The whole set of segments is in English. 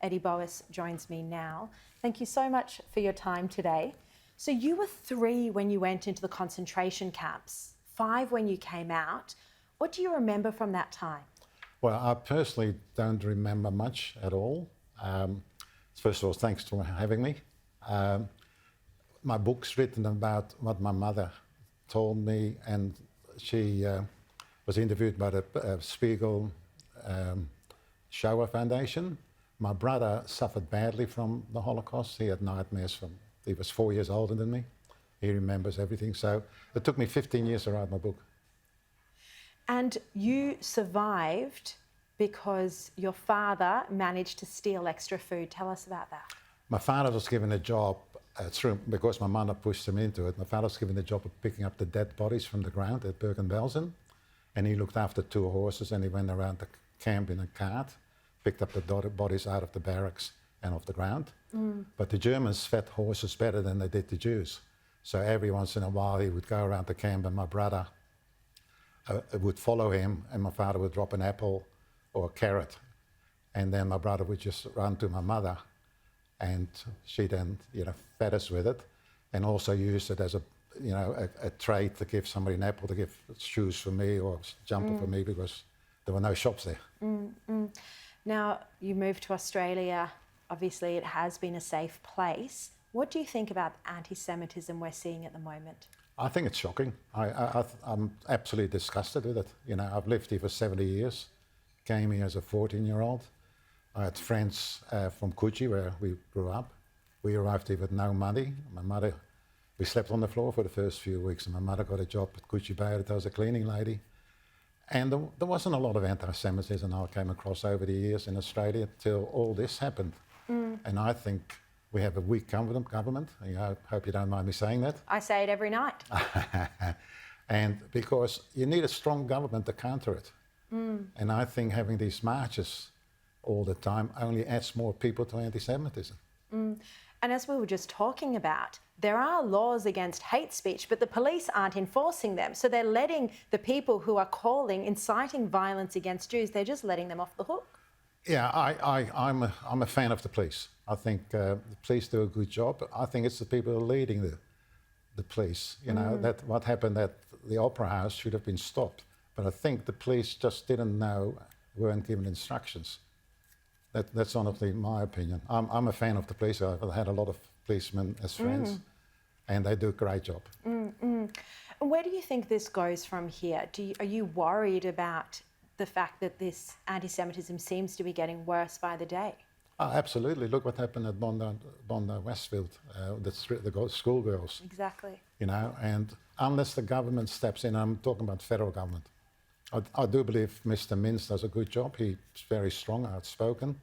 Eddy Boas joins me now. Thank you so much for your time today. So you were 3 when you went into the concentration camps, 5 when you came out. What do you remember from that time? Well, I personally don't remember much at all. First of all, thanks for having me. My book's written about what my mother told me, and she was interviewed by the Spiegel Shoah Foundation. My brother suffered badly from the Holocaust. He had nightmares he was 4 years older than me. He remembers everything. So it took me 15 years to write my book. And you survived because your father managed to steal extra food. Tell us about that. My father was given a job because my mother pushed him into it. My father was given the job of picking up the dead bodies from the ground at Bergen-Belsen. And he looked after 2 horses, and he went around the camp in a cart, picked up the bodies out of the barracks and off the ground. But the Germans fed horses better than they did the Jews. So every once in a while he would go around the camp, and my brother would follow him, and my father would drop an apple or a carrot. And then my brother would just run to my mother, and she then, fed us with it, and also used it as a trade to give somebody an apple, to give shoes for me or jumper for me, because there were no shops there. Now, you moved to Australia. Obviously, it has been a safe place. What do you think about anti-Semitism we're seeing at the moment? I think it's shocking. I'm absolutely disgusted with it. I've lived here for 70 years, came here as a 14-year-old. I had friends from Coogee, where we grew up. We arrived here with no money. We slept on the floor for the first few weeks, and my mother got a job at Coogee Bay as a cleaning lady. And there wasn't a lot of anti-Semitism I came across over the years in Australia till all this happened. And I think we have a weak government. I hope you don't mind me saying that. I say it every night. And because you need a strong government to counter it. And I think having these marches all the time only adds more people to anti-Semitism. And as we were just talking about, there are laws against hate speech, but the police aren't enforcing them. So they're letting the people who are inciting violence against Jews, they're just letting them off the hook. Yeah, I'm a fan of the police. I think the police do a good job. I think it's the people who are leading the police. That what happened at the Opera House should have been stopped. But I think the police just didn't know, weren't given instructions. That's honestly my opinion. I'm a fan of the police. I've had a lot of policemen as friends, and they do a great job. And where do you think this goes from here? Are you worried about the fact that this anti-Semitism seems to be getting worse by the day? Oh, absolutely. Look what happened at Bondi Westfield, the schoolgirls. Exactly. And unless the government steps in, I'm talking about federal government. I do believe Mr. Mintz does a good job. He's very strong, outspoken,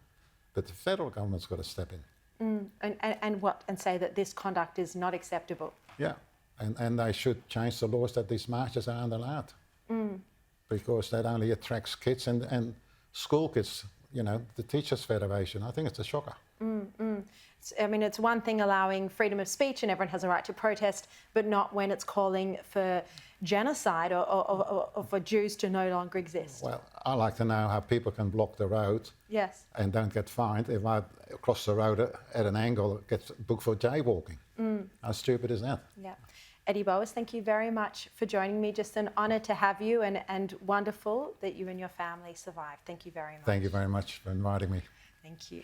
but the federal government's got to step in. And say that this conduct is not acceptable. Yeah, and they should change the laws that these marches aren't allowed, because that only attracts kids and school kids. The Teachers Federation. I think it's a shocker. It's one thing allowing freedom of speech and everyone has a right to protest, but not when it's calling for genocide or for Jews to no longer exist. Well, I like to know how people can block the road. Yes. And don't get fined if I cross the road at an angle, get booked for jaywalking. How stupid is that? Yeah. Eddy Boas, thank you very much for joining me. Just an honour to have you, and wonderful that you and your family survived. Thank you very much. Thank you very much for inviting me. Thank you.